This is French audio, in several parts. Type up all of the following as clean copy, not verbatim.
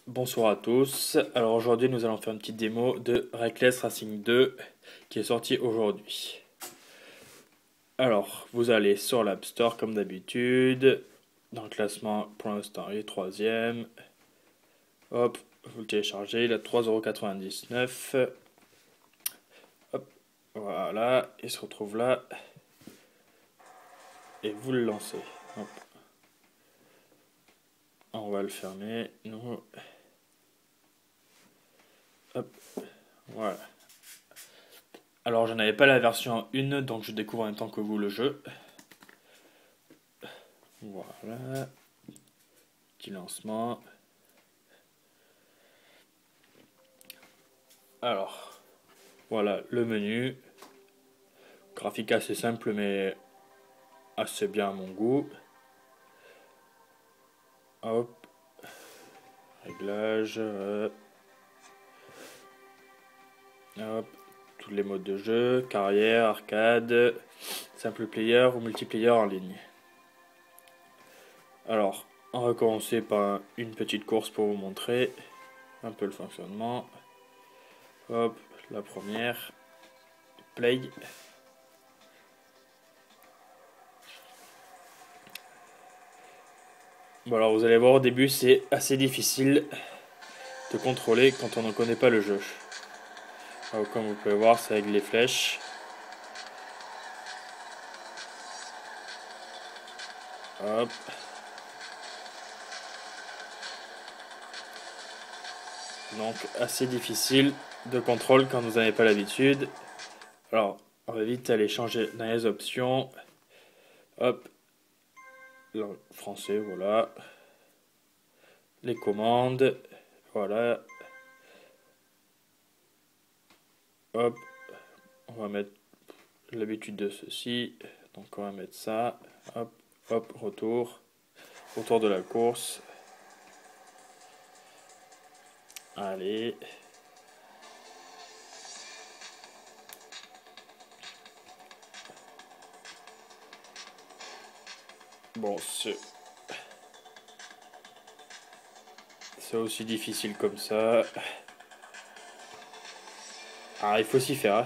Bonsoir à tous. Alors aujourd'hui nous allons faire une petite démo de Reckless Racing 2 qui est sorti aujourd'hui. Alors vous allez sur l'App Store comme d'habitude. Dans le classement pour l'instant il est troisième. Hop, vous le téléchargez, il est à 3,99 €. Hop, voilà, il se retrouve là. Et vous le lancez. Hop. On va le fermer. Nous. Hop, voilà. Alors je n'avais pas la version 1, donc je découvre en même temps que vous le jeu. Voilà. Petit lancement. Alors, voilà le menu. Graphique assez simple mais assez bien à mon goût. Hop. Réglages. Hop. Tous les modes de jeu. Carrière, arcade, simple player ou multiplayer en ligne. Alors, on va commencer par une petite course pour vous montrer un peu le fonctionnement. Hop, la première. Play. Bon alors vous allez voir au début c'est assez difficile de contrôler quand on ne connaît pas le jeu. Alors, comme vous pouvez voir c'est avec les flèches. Hop. Donc assez difficile de contrôle quand vous n'avez pas l'habitude. Alors on va vite aller changer dans les options. Hop. Le français, voilà. Les commandes. Voilà. Hop. On va mettre l'habitude de ceci. Donc on va mettre ça. Hop. Hop. Retour. Retour de la course. Allez. Bon, c'est aussi difficile comme ça. Ah, il faut s'y faire. Hein.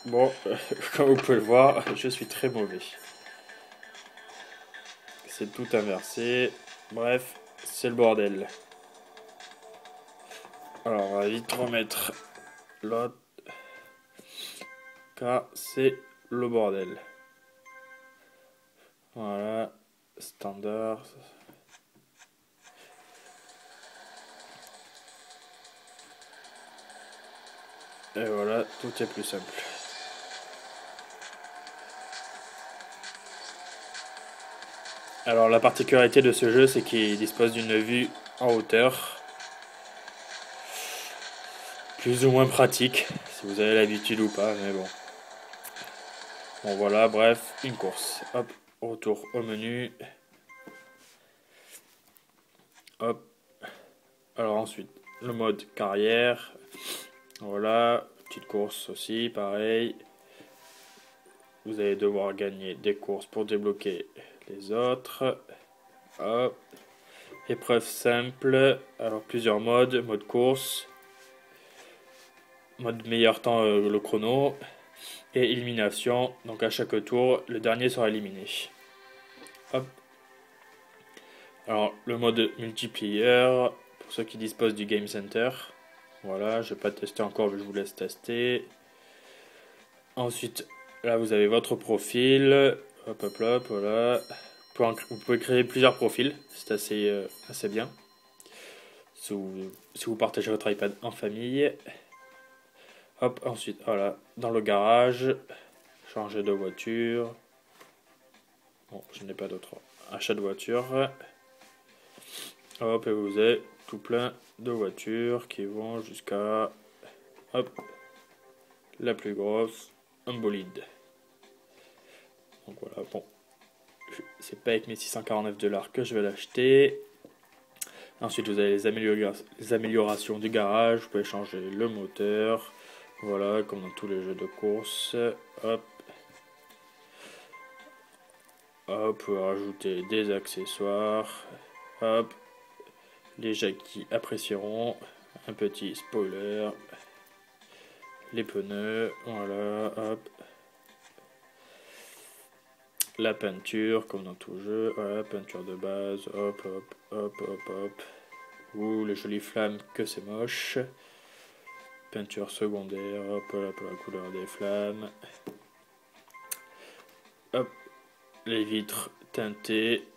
Bon, comme vous pouvez le voir, je suis très mauvais. C'est tout inversé. Bref, c'est le bordel. Alors, on va vite remettre l'autre. Car c'est le bordel. Voilà, standard. Et voilà, tout est plus simple. Alors la particularité de ce jeu, c'est qu'il dispose d'une vue en hauteur. Plus ou moins pratique, si vous avez l'habitude ou pas, mais bon. Bon voilà, bref, une course. Hop, retour au menu. Hop. Alors ensuite, le mode carrière. Voilà, petite course aussi, pareil. Vous allez devoir gagner des courses pour débloquer les autres. Hop. Épreuve simple. Alors plusieurs modes. Mode course. Mode meilleur temps le chrono. Et élimination. Donc à chaque tour, le dernier sera éliminé. Hop. Alors le mode multiplayer. Pour ceux qui disposent du Game Center. Voilà, je vais pas tester encore, mais je vous laisse tester. Ensuite, là vous avez votre profil. Hop hop hop, voilà. Vous pouvez créer plusieurs profils, c'est assez bien. Si vous partagez votre iPad en famille. Hop, ensuite, voilà, dans le garage, changer de voiture. Bon, je n'ai pas d'autre. Achat de voiture. Hop, et vous avez tout plein de voitures qui vont jusqu'à, hop, la plus grosse, un bolide. Donc voilà, bon, c'est pas avec mes 649 $ que je vais l'acheter. Ensuite, vous avez les améliorations du garage. Vous pouvez changer le moteur. Voilà, comme dans tous les jeux de course. Hop. Hop, rajouter des accessoires. Hop, les gens qui apprécieront. Un petit spoiler. Les pneus, voilà, hop. La peinture, comme dans tout jeu, voilà, peinture de base, hop, hop, hop, hop, hop. Ouh, les jolies flammes, que c'est moche. Peinture secondaire, hop, hop, la couleur des flammes. Hop, les vitres teintées.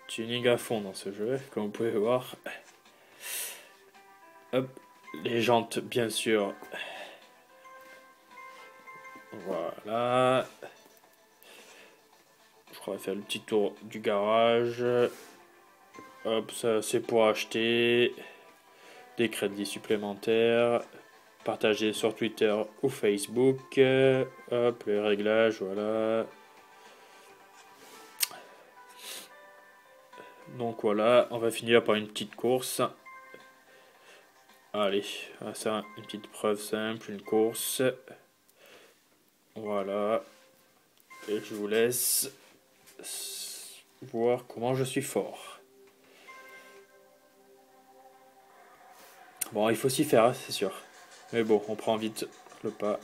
Tuning à fond dans ce jeu, comme vous pouvez voir. Hop, les jantes, bien sûr. Voilà. Je crois faire le petit tour du garage. Hop, ça c'est pour acheter des crédits supplémentaires. Partager sur Twitter ou Facebook. Hop, les réglages, voilà. Donc voilà, on va finir par une petite course. Allez, ça, une petite preuve simple, une course. Voilà. Et je vous laisse voir comment je suis fort. Bon, il faut s'y faire, hein, c'est sûr. Mais bon, on prend vite le pas.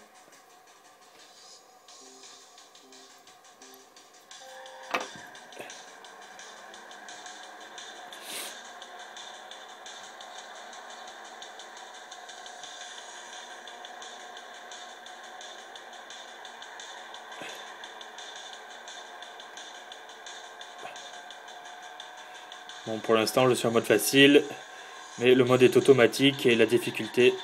Bon, pour l'instant, je suis en mode facile. Mais le mode est automatique et la difficulté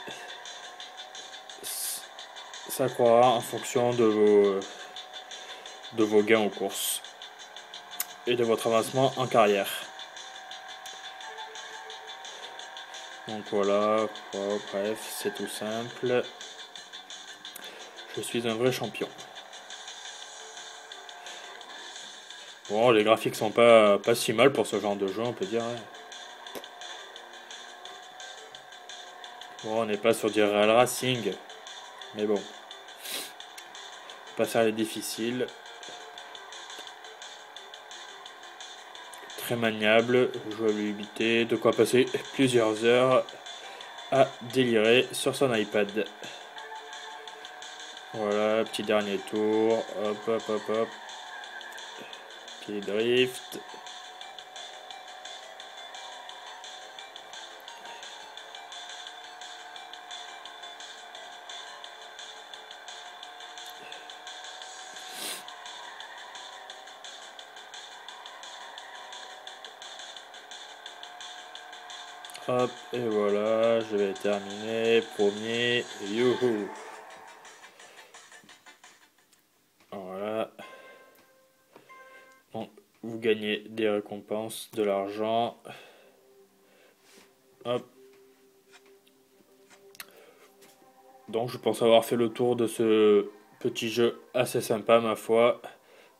s'accroîtra en fonction de vos gains aux courses et de votre avancement en carrière. Donc voilà, bref, c'est tout simple. Je suis un vrai champion. Bon, les graphiques sont pas si mal pour ce genre de jeu, on peut dire. Hein. Bon, on n'est pas sur du Real Racing, mais bon. Pas ça les difficiles. Très maniable, jouabilité, de quoi passer plusieurs heures à délirer sur son iPad. Voilà, petit dernier tour, hop, hop, hop, hop. Petit drift. Hop, et voilà, je vais terminer premier. Youhou! Voilà. Bon, vous gagnez des récompenses, de l'argent. Hop. Donc je pense avoir fait le tour de ce petit jeu assez sympa, ma foi,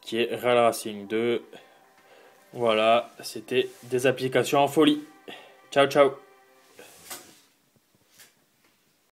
qui est Real Racing 2. Voilà, c'était des applications en folie. Ciao, ciao!